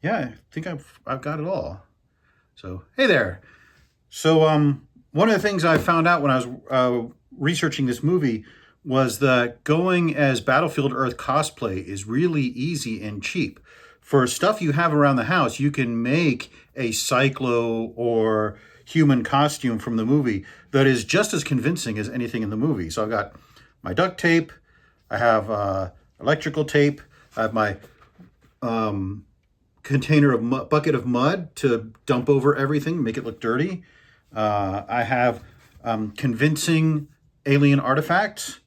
Yeah, I think I've got it all. So, hey there. So, one of the things I found out when I was researching this movie was that going as Battlefield Earth cosplay is really easy and cheap. For stuff you have around the house, you can make a Psychlo or human costume from the movie that is just as convincing as anything in the movie. So I've got my duct tape, I have electrical tape, I have my container of bucket of mud to dump over everything, make it look dirty. I have convincing alien artifacts,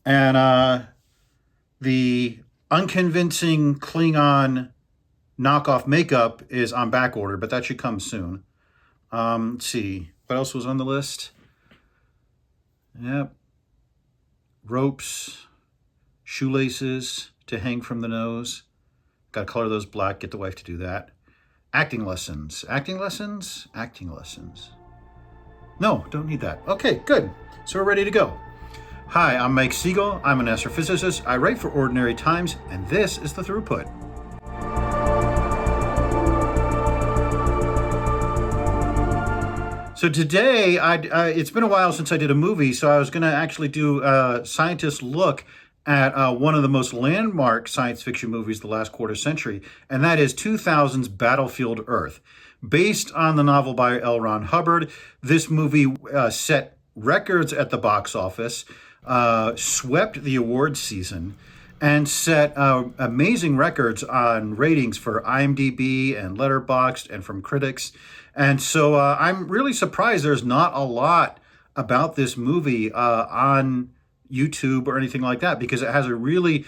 and the unconvincing Klingon knockoff makeup is on back order, but that should come soon. Let's see, what else was on the list? Yep. Ropes, shoelaces to hang from the nose. Got to color those black, get the wife to do that. Acting lessons. Acting lessons? Acting lessons. No, don't need that. Okay, good. So we're ready to go. Hi, I'm Mike Siegel. I'm an astrophysicist. I write for Ordinary Times, and this is the Throughput. So today, it's been a while since I did a movie, so I was going to actually do a scientist look at one of the most landmark science fiction movies of the last quarter century, and that is 2000's Battlefield Earth. Based on the novel by L. Ron Hubbard, this movie set records at the box office, swept the awards season, and set amazing records on ratings for IMDb and Letterboxd and from critics. And so I'm really surprised there's not a lot about this movie on YouTube or anything like that, because it has a really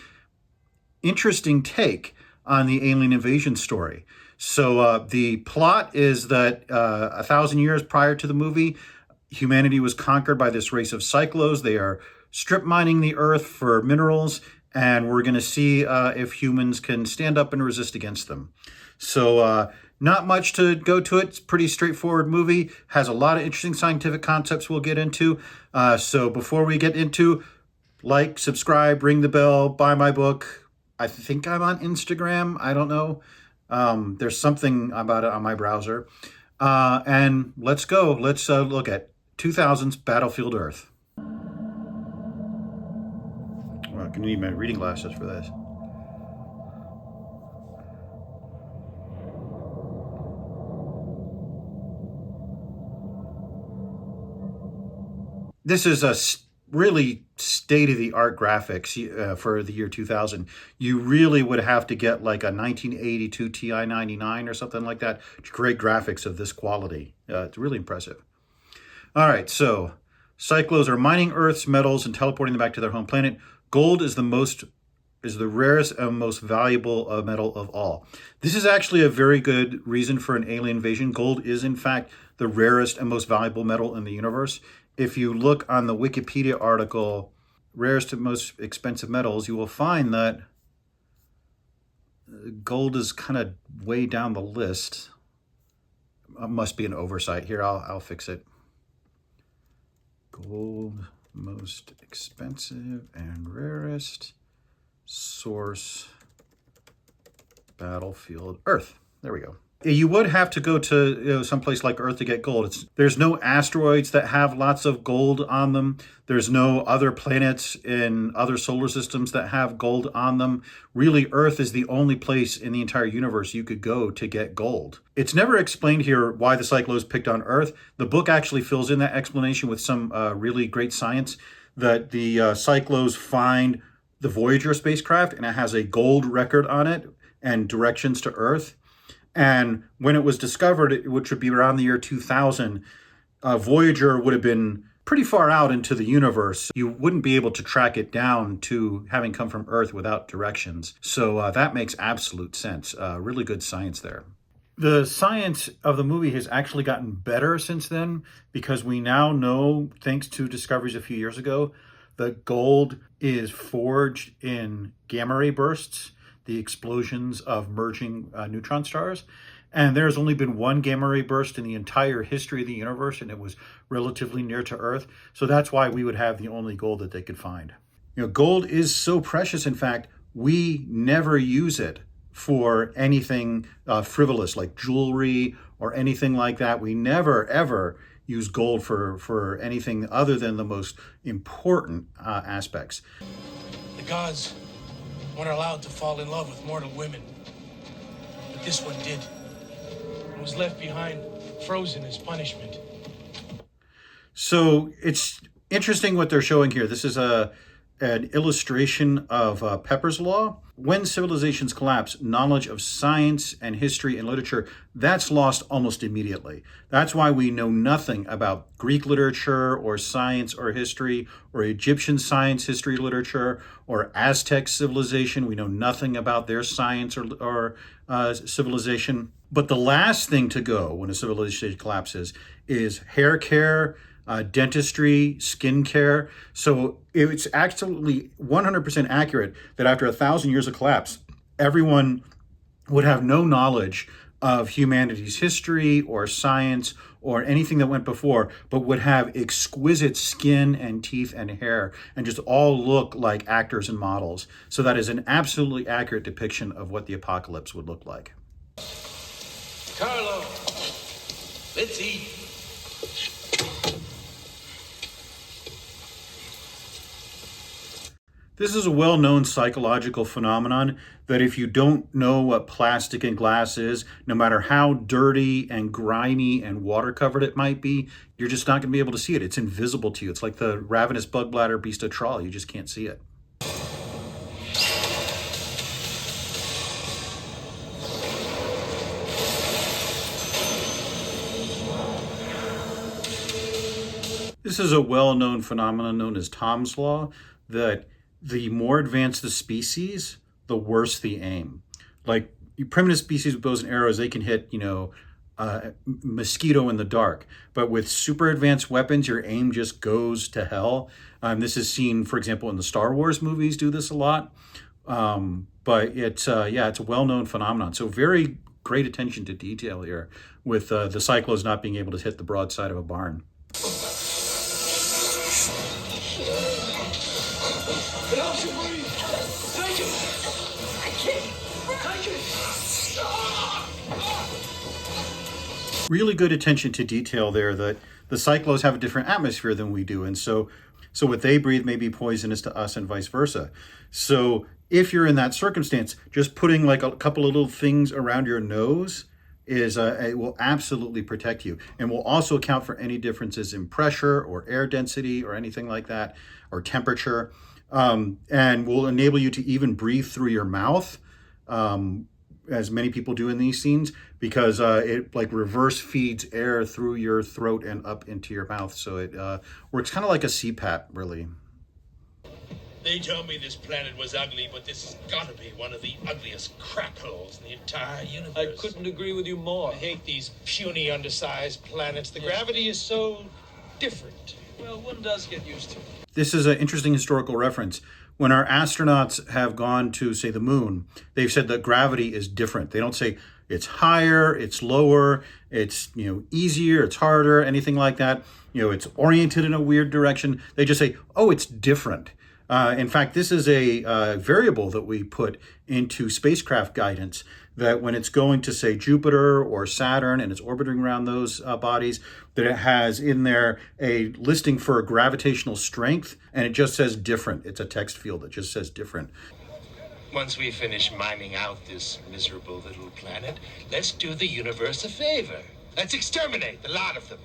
interesting take on the alien invasion story. So the plot is that 1,000 years prior to the movie, humanity was conquered by this race of Psychlos. They are strip mining the earth for minerals, and we're going to see if humans can stand up and resist against them. So not much to go to it. It's a pretty straightforward movie. Has a lot of interesting scientific concepts we'll get into. So before we get into, like, subscribe, ring the bell, buy my book. I think I'm on Instagram. I don't know. There's something about it on my browser. And let's go. Let's look at 2000's Battlefield Earth. Well, I'm going to need my reading glasses for this. This is a really state-of-the-art graphics for the year 2000. You really would have to get like a 1982 Ti-99 or something like that to create graphics of this quality. It's really impressive. All right, so Psychlos are mining Earth's metals and teleporting them back to their home planet. Gold is the rarest and most valuable metal of all. This is actually a very good reason for an alien invasion. Gold is, in fact, the rarest and most valuable metal in the universe. If you look on the Wikipedia article, rarest and most expensive metals, you will find that gold is kind of way down the list. It must be an oversight. Here, I'll fix it. Gold, most expensive and rarest. Source, Battlefield Earth. There we go. You would have to go to someplace like Earth to get gold. There's no asteroids that have lots of gold on them. There's no other planets in other solar systems that have gold on them. Really, Earth is the only place in the entire universe you could go to get gold. It's never explained here why the Psychlos picked on Earth. The book actually fills in that explanation with some really great science, that the Psychlos find the Voyager spacecraft and it has a gold record on it and directions to Earth. And when it was discovered, which would be around the year 2000, Voyager would have been pretty far out into the universe. You wouldn't be able to track it down to having come from Earth without directions. So that makes absolute sense. Really good science there. The science of the movie has actually gotten better since then, because we now know, thanks to discoveries a few years ago, that gold is forged in gamma ray bursts, the explosions of merging neutron stars. And there's only been one gamma ray burst in the entire history of the universe, and it was relatively near to Earth. So that's why we would have the only gold that they could find. Gold is so precious, in fact, we never use it for anything frivolous like jewelry or anything like that. We never, ever use gold for anything other than the most important aspects. The gods weren't allowed to fall in love with mortal women, but this one did. And was left behind, frozen as punishment. So it's interesting what they're showing here. This is an illustration of Pepper's Law. When civilizations collapse, knowledge of science and history and literature, that's lost almost immediately. That's why we know nothing about Greek literature or science or history or Egyptian science, history, literature, or Aztec civilization. We know nothing about their science or civilization. But the last thing to go when a civilization collapses is hair care, dentistry, skincare. So it's absolutely 100% accurate that after 1,000 years of collapse, everyone would have no knowledge of humanity's history or science or anything that went before, but would have exquisite skin and teeth and hair and just all look like actors and models. So that is an absolutely accurate depiction of what the apocalypse would look like. Carlo, let's eat. This is a well-known psychological phenomenon that if you don't know what plastic and glass is, no matter how dirty and grimy and water-covered it might be, you're just not going to be able to see it. It's invisible to you. It's like the ravenous bug bladder beast of trawl. You just can't see it. This is a well-known phenomenon known as Tom's Law, that the more advanced the species, the worse the aim. Like primitive species with bows and arrows, they can hit, mosquito in the dark. But with super advanced weapons, your aim just goes to hell. This is seen, for example, in the Star Wars movies do this a lot. But it's a well-known phenomenon. So very great attention to detail here with the Psychlos not being able to hit the broadside of a barn. Really good attention to detail there, that the Psychlos have a different atmosphere than we do. And so what they breathe may be poisonous to us and vice versa. So if you're in that circumstance, just putting like a couple of little things around your nose it will absolutely protect you, and will also account for any differences in pressure or air density or anything like that, or temperature, and will enable you to even breathe through your mouth, as many people do in these scenes, because it like reverse feeds air through your throat and up into your mouth. So it works kind of like a CPAP, really. They told me this planet was ugly, but this has got to be one of the ugliest crap holes in the entire universe. I couldn't agree with you more. I hate these puny, undersized planets. The gravity is so different. Well, one does get used to it. This is an interesting historical reference. When our astronauts have gone to, say, the moon, they've said that gravity is different. They don't say it's higher, it's lower, it's easier, it's harder, anything like that. It's oriented in a weird direction. They just say, oh, it's different. In fact, this is a variable that we put into spacecraft guidance, that when it's going to, say, Jupiter or Saturn and it's orbiting around those bodies, that it has in there a listing for gravitational strength, and it just says different. It's a text field that just says different. Once we finish mining out this miserable little planet, let's do the universe a favor. Let's exterminate the lot of them.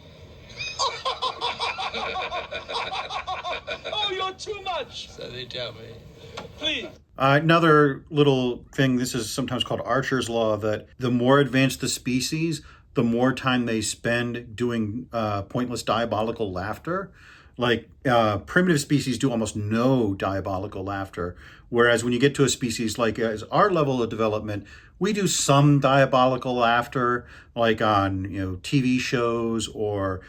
Oh, you're too much. So they tell me. Please. Another little thing, this is sometimes called Archer's Law, that the more advanced the species, the more time they spend doing pointless diabolical laughter. Like primitive species do almost no diabolical laughter, whereas when you get to a species like as our level of development, we do some diabolical laughter, like on TV shows or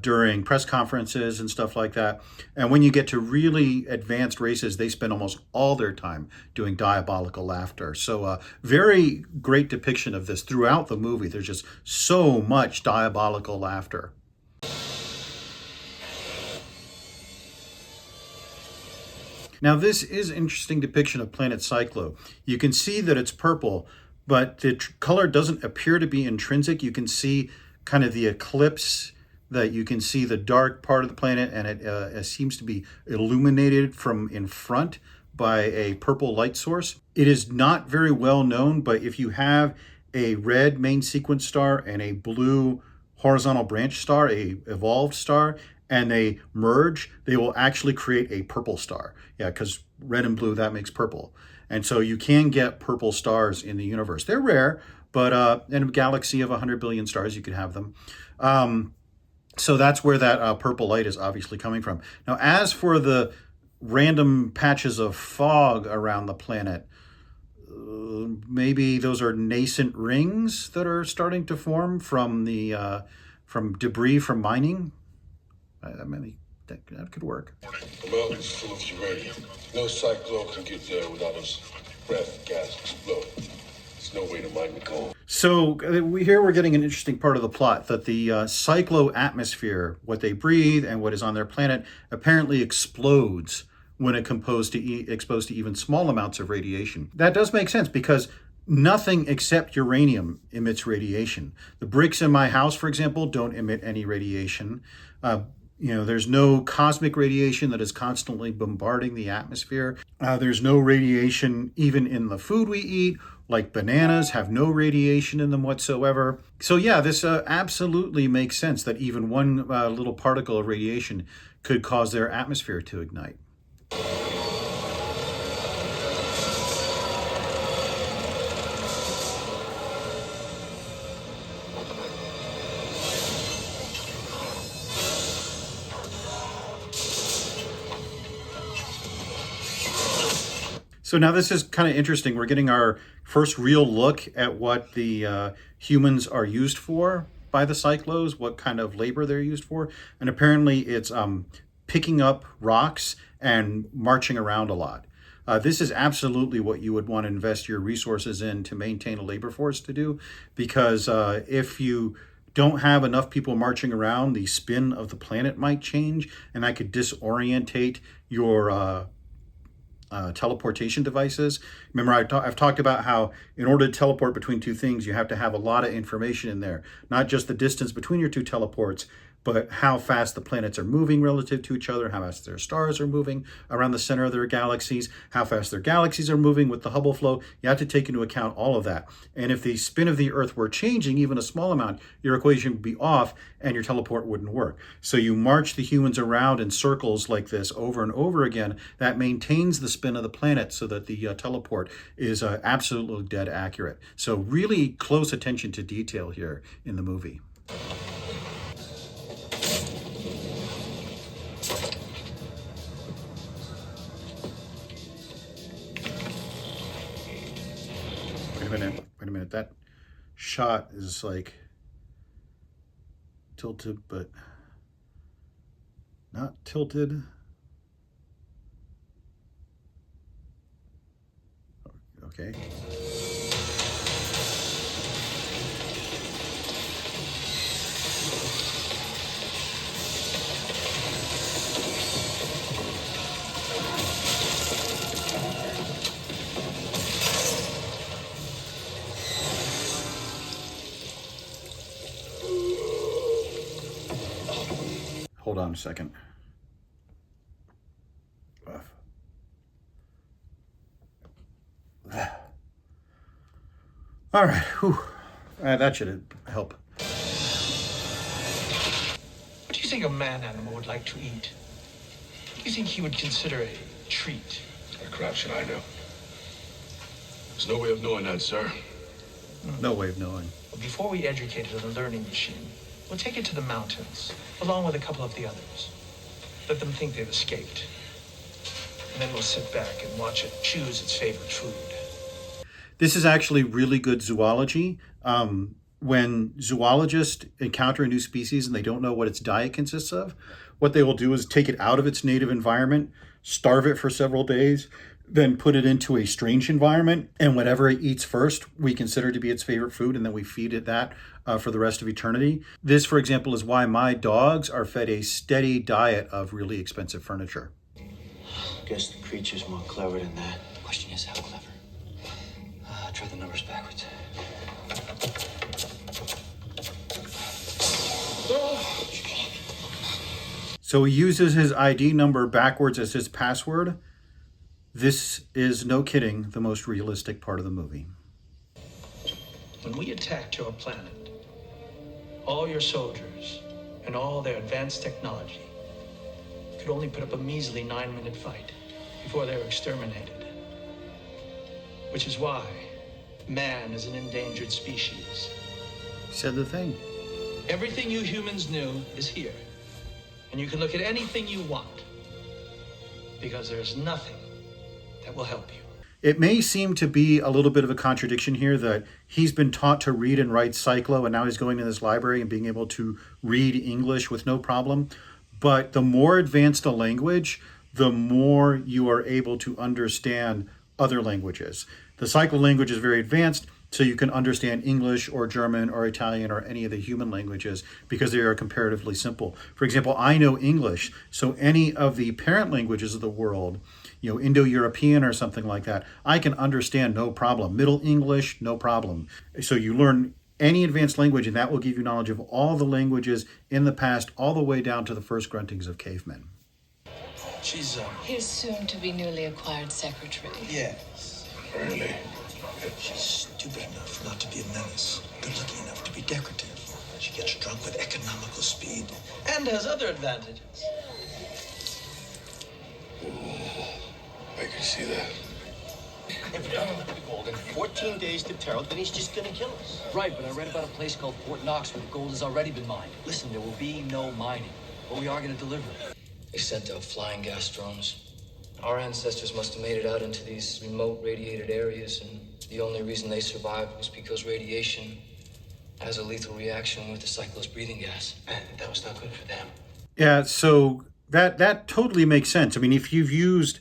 during press conferences and stuff like that. And when you get to really advanced races, they spend almost all their time doing diabolical laughter. So very great depiction of this throughout the movie. There's just so much diabolical laughter. Now, this is an interesting depiction of planet Psychlo. You can see that it's purple, but the color doesn't appear to be intrinsic. You can see kind of the eclipse, that you can see the dark part of the planet, and it seems to be illuminated from in front by a purple light source. It is not very well known, but if you have a red main sequence star and a blue horizontal branch star, a evolved star, and they merge, they will actually create a purple star. Yeah, because red and blue, that makes purple. And so you can get purple stars in the universe. They're rare, but in a galaxy of 100 billion stars, you could have them. So that's where that purple light is obviously coming from. Now, as for the random patches of fog around the planet, maybe those are nascent rings that are starting to form from the from debris from mining. I mean, that could work. The mountain is full of uranium. No cyclone can get there without us breath gas explode. There's no way to mine the gold. So here we're getting an interesting part of the plot, that the cyclo atmosphere, what they breathe and what is on their planet, apparently explodes when it exposed to even small amounts of radiation. That does make sense because nothing except uranium emits radiation. The bricks in my house, for example, don't emit any radiation. There's no cosmic radiation that is constantly bombarding the atmosphere. There's no radiation even in the food we eat, like bananas have no radiation in them whatsoever. So yeah, this absolutely makes sense that even one little particle of radiation could cause their atmosphere to ignite. So now this is kind of interesting. We're getting our first real look at what the humans are used for by the Psychlos, what kind of labor they're used for. And apparently it's picking up rocks and marching around a lot. This is absolutely what you would want to invest your resources in to maintain a labor force to do, because if you don't have enough people marching around, the spin of the planet might change, and that could disorientate your teleportation devices. Remember, I've talked about how in order to teleport between two things, you have to have a lot of information in there, not just the distance between your two teleports, but how fast the planets are moving relative to each other, how fast their stars are moving around the center of their galaxies, how fast their galaxies are moving with the Hubble flow. You have to take into account all of that. And if the spin of the Earth were changing even a small amount, your equation would be off and your teleport wouldn't work. So you march the humans around in circles like this over and over again. That maintains the spin of the planet so that the teleport is absolutely dead accurate. So really close attention to detail here in the movie. Wait a minute. That shot is like tilted, but not tilted. Okay. Hold on a second. All right. Whew. That should help. What do you think a man animal would like to eat? What do you think he would consider a treat? How crap should I know? There's no way of knowing that, sir. No way of knowing. Well, before we educate it on the learning machine, we'll take it to the mountains, along with a couple of the others. Let them think they've escaped. And then we'll sit back and watch it choose its favorite food. This is actually really good zoology. When zoologists encounter a new species and they don't know what its diet consists of, what they will do is take it out of its native environment, starve it for several days, then put it into a strange environment, and whatever it eats first, we consider to be its favorite food, and then we feed it that for the rest of eternity. This, for example, is why my dogs are fed a steady diet of really expensive furniture. Guess the creature's more clever than that. Question is, how clever? Try the numbers backwards. So he uses his ID number backwards as his password. This is, no kidding, the most realistic part of the movie. When we attacked your planet, all your soldiers and all their advanced technology could only put up a measly 9-minute fight before they were exterminated. Which is why man is an endangered species. Said the thing. Everything you humans knew is here. And you can look at anything you want. Because there's nothing that will help you. It may seem to be a little bit of a contradiction here that he's been taught to read and write Psychlo, and now he's going to this library and being able to read English with no problem. But the more advanced a language, the more you are able to understand other languages. The Psychlo language is very advanced, so you can understand English or German or Italian or any of the human languages because they are comparatively simple. For example, I know English, so any of the parent languages of the world, Indo-European or something like that, I can understand no problem. Middle English, no problem. So you learn any advanced language, and that will give you knowledge of all the languages in the past, all the way down to the first gruntings of cavemen. She's, His soon-to-be newly acquired secretary. Yes. Really? She's stupid enough not to be a menace, good-looking enough to be decorative. She gets drunk with economical speed and has other advantages. I can see that. If we don't have the gold in 14 days to Terrell, then he's just gonna kill us. Right, but I read about a place called Fort Knox where the gold has already been mined. Listen, there will be no mining, but we are going to deliver it. They sent out flying gas drones. Our ancestors must have made it out into these remote radiated areas, and the only reason they survived was because radiation has a lethal reaction with the Psychlos breathing gas. And that was not good for them. Yeah, so that totally makes sense. I mean, if you've used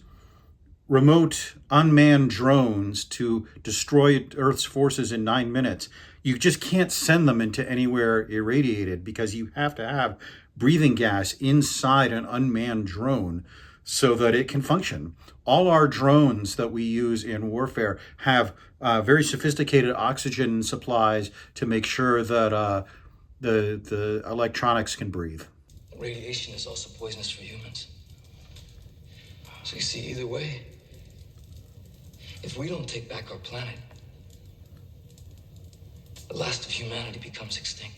remote unmanned drones to destroy Earth's forces in 9 minutes, you just can't send them into anywhere irradiated because you have to have breathing gas inside an unmanned drone so that it can function. All our drones that we use in warfare have very sophisticated oxygen supplies to make sure that the electronics can breathe. Radiation is also poisonous for humans. So you see, either way, if we don't take back our planet, the last of humanity becomes extinct.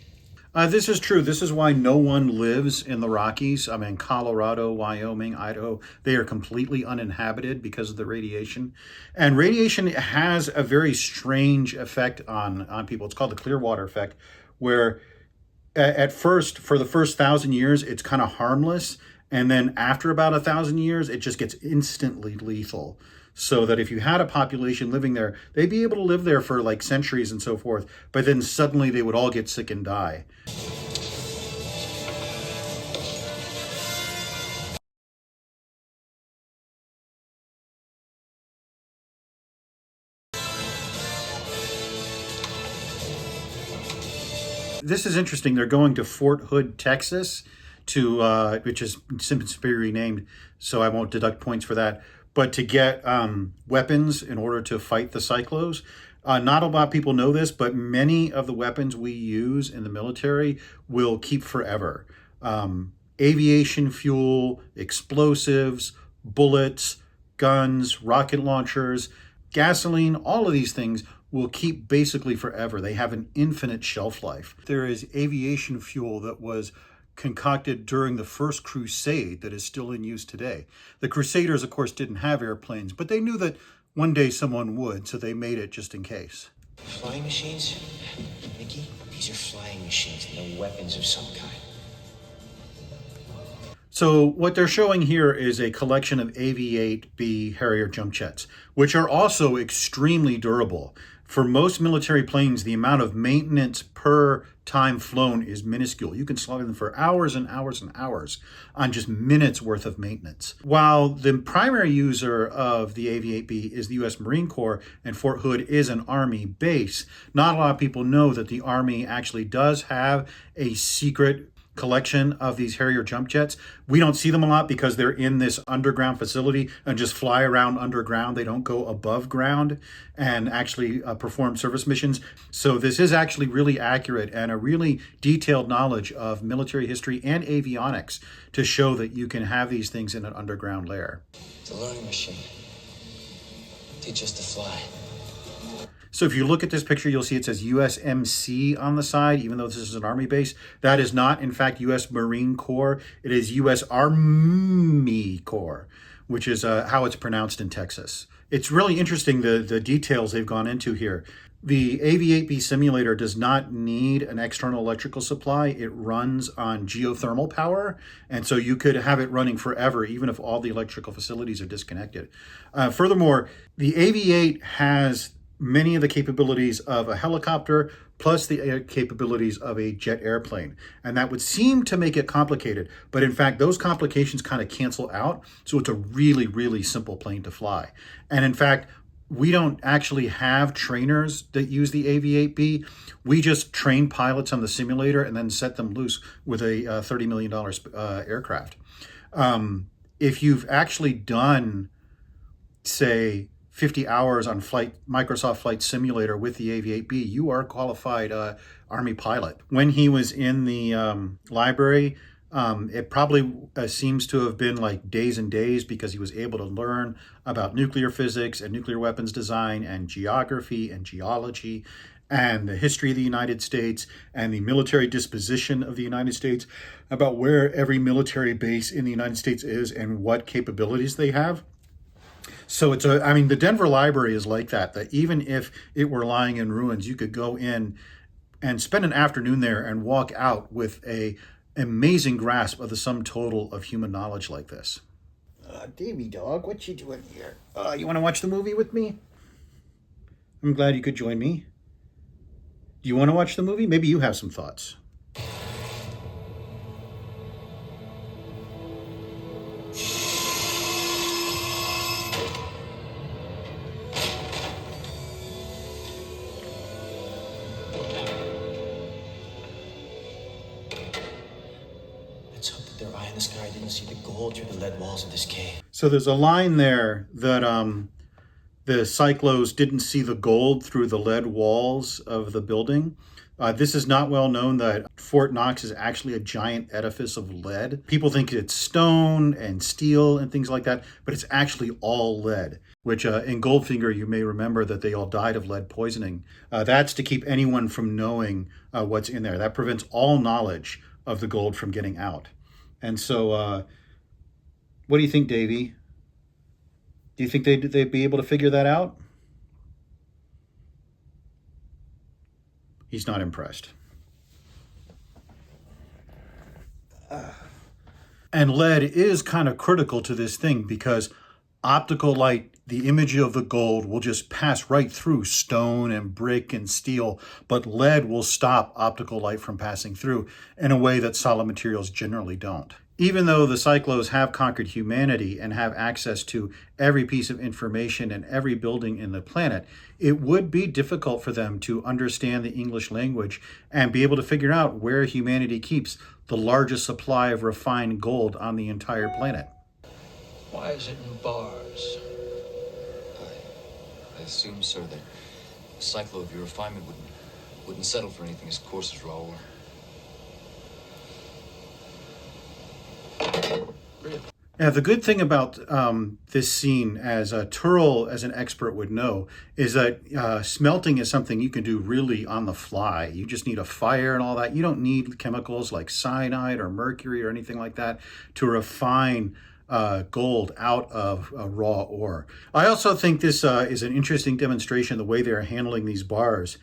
This is true. This is why no one lives in the Rockies. I mean, Colorado, Wyoming, Idaho, they are completely uninhabited because of the radiation. And radiation has a very strange effect on people. It's called the Clearwater effect, where at first, for the first 1,000 years, it's kind of harmless. And then after about 1,000 years, it just gets instantly lethal. So that if you had a population living there, they'd be able to live there for like centuries and so forth. But then suddenly they would all get sick and die. This is interesting. They're going to Fort Hood, Texas, which is since been renamed, so I won't deduct points for that. But to get weapons in order to fight the Psychlos. Not a lot of people know this, but many of the weapons we use in the military will keep forever. Aviation fuel, explosives, bullets, guns, rocket launchers, gasoline, all of these things will keep basically forever. They have an infinite shelf life. There is aviation fuel that was concocted during the First Crusade that is still in use today. The Crusaders, of course, didn't have airplanes, but they knew that one day someone would, so they made it just in case. Flying machines? Mickey, these are flying machines, no weapons of some kind. So what they're showing here is a collection of AV-8B Harrier jump jets, which are also extremely durable. For most military planes, the amount of maintenance per time flown is minuscule. You can fly them for hours and hours and hours on just minutes worth of maintenance. While the primary user of the AV-8B is the U.S. Marine Corps and Fort Hood is an Army base, not a lot of people know that the Army actually does have a secret collection of these Harrier jump jets. We don't see them a lot because they're in this underground facility and just fly around underground. They don't go above ground and actually perform service missions. So this is actually really accurate and a really detailed knowledge of military history and avionics to show that you can have these things in an underground lair. It's a learning machine. Teach us to fly. So if you look at this picture, you'll see it says USMC on the side, even though this is an Army base. That is not, in fact, U.S. Marine Corps. It is U.S. Army Corps, which is how it's pronounced in Texas. It's really interesting, the details they've gone into here. The AV-8B simulator does not need an external electrical supply. It runs on geothermal power, and so you could have it running forever, even if all the electrical facilities are disconnected. Furthermore, the AV-8 has many of the capabilities of a helicopter plus the capabilities of a jet airplane. And that would seem to make it complicated, but in fact, those complications kind of cancel out. So it's a really, really simple plane to fly. And in fact, we don't actually have trainers that use the AV-8B. We just train pilots on the simulator and then set them loose with a $30 million aircraft. If you've actually done, say, 50 hours on Microsoft Flight Simulator with the AV-8B, you are a qualified Army pilot. When he was in the library, it probably seems to have been like days and days because he was able to learn about nuclear physics and nuclear weapons design and geography and geology and the history of the United States and the military disposition of the United States, about where every military base in the United States is and what capabilities they have. So the Denver Library is like that even if it were lying in ruins, you could go in and spend an afternoon there and walk out with a amazing grasp of the sum total of human knowledge like this. Davey dog, what you doing here? You want to watch the movie with me? I'm glad you could join me. Do you want to watch the movie? Maybe you have some thoughts. Let's hope that their eye in the sky didn't see the gold through the lead walls of this cave. So there's a line there that the Psychlos didn't see the gold through the lead walls of the building. This is not well known that Fort Knox is actually a giant edifice of lead. People think it's stone and steel and things like that, but it's actually all lead, which in Goldfinger, you may remember that they all died of lead poisoning. That's to keep anyone from knowing what's in there. That prevents all knowledge of the gold from getting out. And so what do you think, Davey? Do you think they'd be able to figure that out? He's not impressed. And lead is kind of critical to this thing because optical light, the image of the gold, will just pass right through stone and brick and steel, but lead will stop optical light from passing through in a way that solid materials generally don't. Even though the Psychlos have conquered humanity and have access to every piece of information and every building in the planet, it would be difficult for them to understand the English language and be able to figure out where humanity keeps the largest supply of refined gold on the entire planet. Why is it in bars? I assume, sir, that a cyclo of your refinement wouldn't settle for anything as coarse as raw ore. Now, the good thing about this scene, as Turl, as an expert, would know, is that smelting is something you can do really on the fly. You just need a fire and all that. You don't need chemicals like cyanide or mercury or anything like that to refine gold out of raw ore. I also think this is an interesting demonstration, the way they're handling these bars.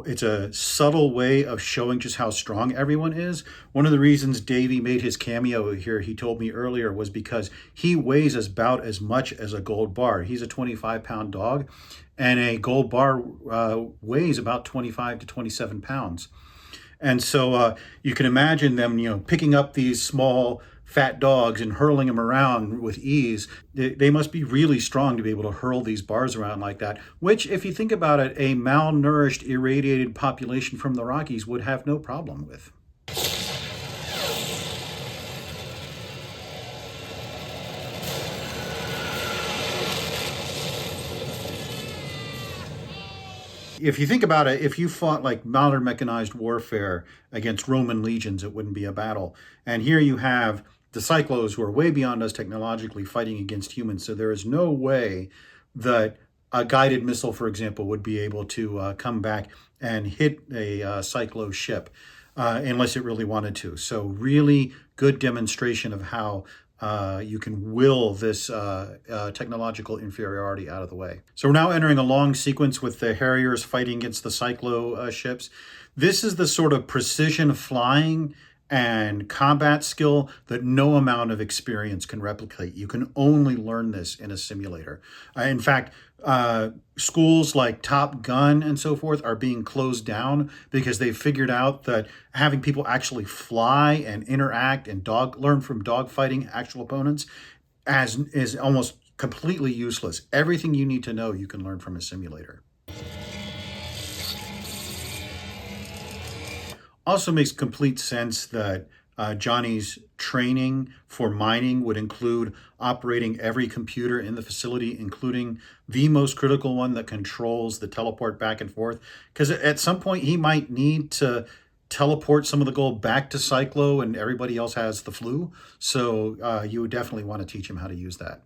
It's a subtle way of showing just how strong everyone is. One of the reasons Davey made his cameo here, he told me earlier, was because he weighs about as much as a gold bar. He's a 25-pound dog, and a gold bar weighs about 25 to 27 pounds. And so you can imagine them, picking up these small fat dogs and hurling them around with ease. They must be really strong to be able to hurl these bars around like that, which, if you think about it, a malnourished, irradiated population from the Rockies would have no problem with. If you think about it, if you fought like modern mechanized warfare against Roman legions, it wouldn't be a battle. And here you have the Psychlos, who are way beyond us technologically, fighting against humans. So there is no way that a guided missile, for example, would be able to come back and hit a Psychlo ship unless it really wanted to. So really good demonstration of how you can will this technological inferiority out of the way. So we're now entering a long sequence with the Harriers fighting against the Psychlo ships. This is the sort of precision flying and combat skill that no amount of experience can replicate. You can only learn this in a simulator. In fact, schools like Top Gun and so forth are being closed down because they've figured out that having people actually fly and interact and learn from dogfighting actual opponents is almost completely useless. Everything you need to know you can learn from a simulator. Also makes complete sense that Johnny's training for mining would include operating every computer in the facility, including the most critical one that controls the teleport back and forth. Because at some point he might need to teleport some of the gold back to Psychlo and everybody else has the flu. So you would definitely want to teach him how to use that.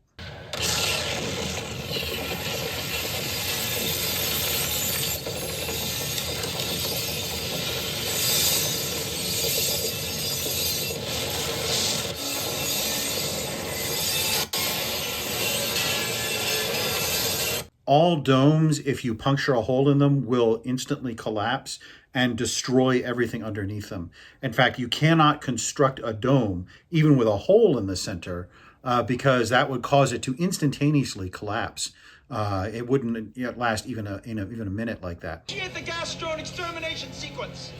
All domes, if you puncture a hole in them, will instantly collapse and destroy everything underneath them. In fact, you cannot construct a dome, even with a hole in the center, because that would cause it to instantaneously collapse. It wouldn't last even a minute like that. Initiate the gas drone extermination sequence.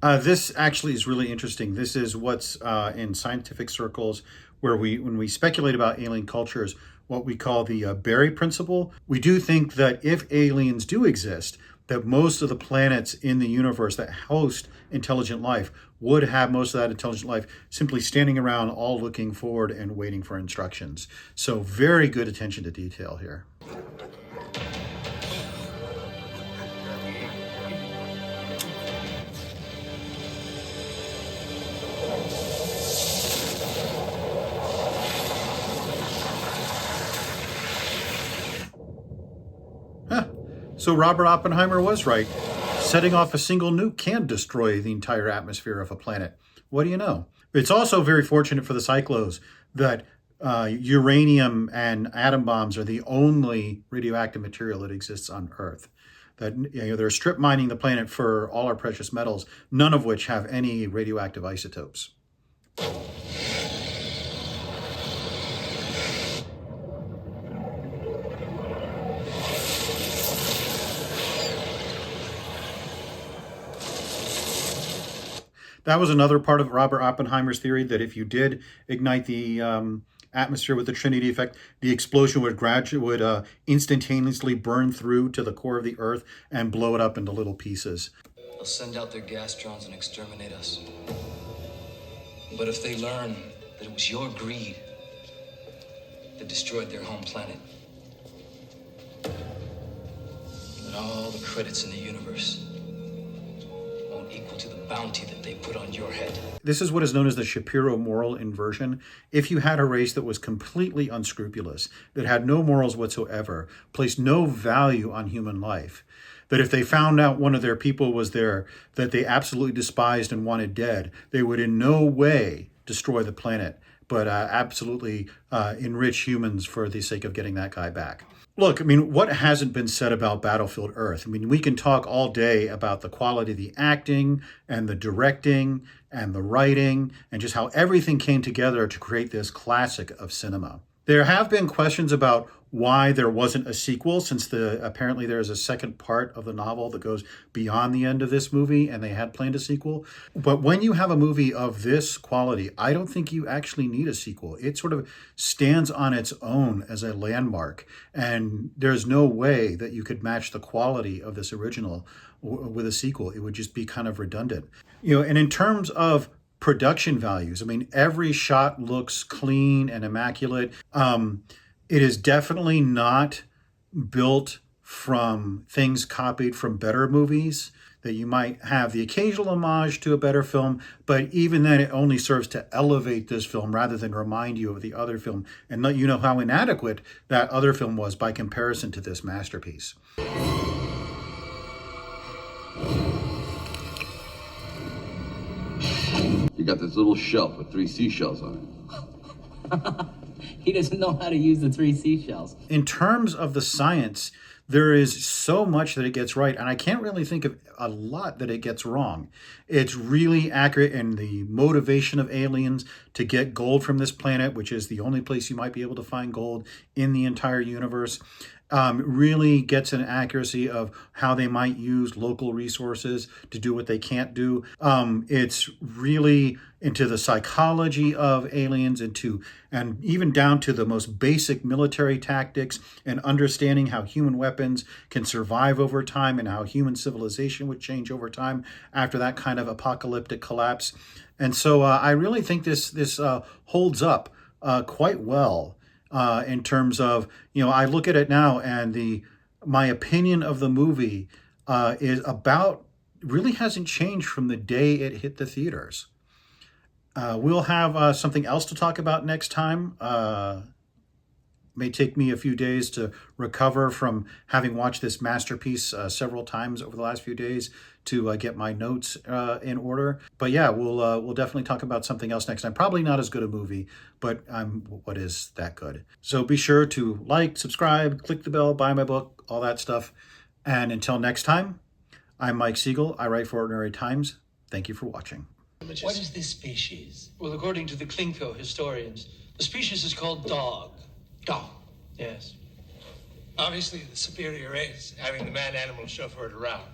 This actually is really interesting. This is what's in scientific circles where when we speculate about alien cultures, what we call the Berry principle. We do think that if aliens do exist, that most of the planets in the universe that host intelligent life would have most of that intelligent life simply standing around, all looking forward and waiting for instructions. So very good attention to detail here. So Robert Oppenheimer was right. Setting off a single nuke can destroy the entire atmosphere of a planet. What do you know? It's also very fortunate for the Psychlos that uranium and atom bombs are the only radioactive material that exists on Earth. That they're strip mining the planet for all our precious metals, none of which have any radioactive isotopes. That was another part of Robert Oppenheimer's theory, that if you did ignite the atmosphere with the Trinity effect, the explosion would instantaneously burn through to the core of the Earth and blow it up into little pieces. They'll send out their gas drones and exterminate us. But if they learn that it was your greed that destroyed their home planet, then all the credits in the universe won't equal to the bounty that they put on your head. This is what is known as the Shapiro moral inversion. If you had a race that was completely unscrupulous, that had no morals whatsoever, placed no value on human life, that if they found out one of their people was there that they absolutely despised and wanted dead, they would in no way destroy the planet, but absolutely enrich humans for the sake of getting that guy back. Look, I mean, what hasn't been said about Battlefield Earth? I mean, we can talk all day about the quality of the acting and the directing and the writing and just how everything came together to create this classic of cinema. There have been questions about why there wasn't a sequel, since apparently there is a second part of the novel that goes beyond the end of this movie, and they had planned a sequel. But when you have a movie of this quality, I don't think you actually need a sequel. It sort of stands on its own as a landmark, and there's no way that you could match the quality of this original with a sequel. It would just be kind of redundant. And in terms of production values, I mean, every shot looks clean and immaculate. It is definitely not built from things copied from better movies, that you might have the occasional homage to a better film, but even then it only serves to elevate this film rather than remind you of the other film and let you know how inadequate that other film was by comparison to this masterpiece. You got this little shelf with 3 seashells on it. He doesn't know how to use the 3 seashells. In terms of the science, there is so much that it gets right, and I can't really think of a lot that it gets wrong. It's really accurate in the motivation of aliens to get gold from this planet, which is the only place you might be able to find gold in the entire universe. Really gets an accuracy of how they might use local resources to do what they can't do. It's really into the psychology of aliens, and even down to the most basic military tactics and understanding how human weapons can survive over time and how human civilization would change over time after that kind of apocalyptic collapse. And so I really think this holds up quite well. In terms of, I look at it now, and my opinion of the movie really hasn't changed from the day it hit the theaters. We'll have something else to talk about next time. May take me a few days to recover from having watched this masterpiece several times over the last few days to get my notes in order. But yeah, we'll definitely talk about something else next time. Probably not as good a movie, but what is that good? So be sure to like, subscribe, click the bell, buy my book, all that stuff. And until next time, I'm Mike Siegel. I write for Ordinary Times. Thank you for watching. What is this species? Well, according to the Klinko historians, the species is called dog. Dog. Yes. Obviously, the superior race, having the man-animal chauffeured around.